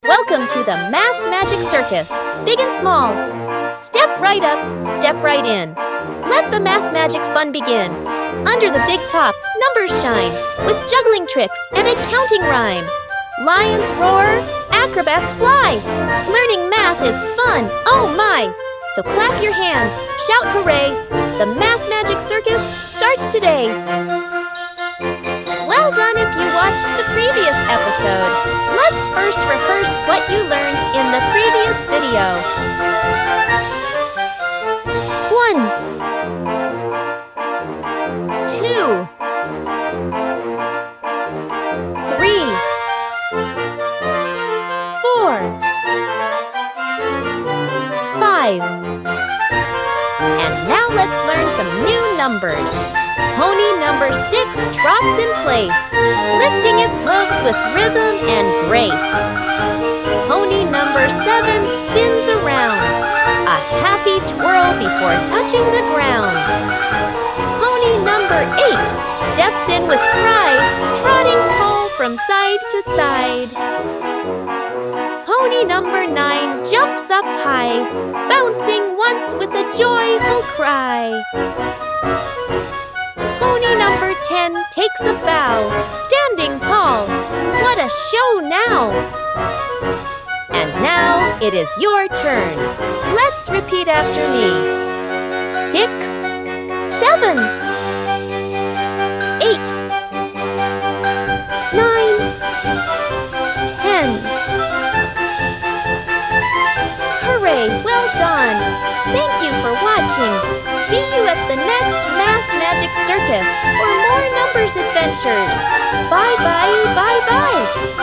Welcome to the Math Magic Circus, big and small. Step right up, step right in. Let the math magic fun begin. Under the big top, numbers shine, with juggling tricks and a counting rhyme. Lions roar, acrobats fly. Learning math is fun, oh my! So clap your hands, shout hooray. The Math Magic Circus starts today. Well done if you watched the previous episode. Let's first rehearse what you learned in the previous video. 1 2 3 4 5 And now let's learn some new numbers. Pony number 6 trots in place, lifting its hooves with rhythm and grace. Pony number 7 spins around, a happy twirl before touching the ground. Pony number 8 steps in with pride, trotting tall from side to side. Pony number 9 jumps up high, bouncing once with a joyful cry. Pony number 10 takes a bow, standing tall. What a show now! And now it is your turn. Let's repeat after me. 6 7 8 9 10 Hooray! Well done! Thank you for watching. See you at the next Math Magic Circus for more numbers adventures. Bye-bye, bye-bye.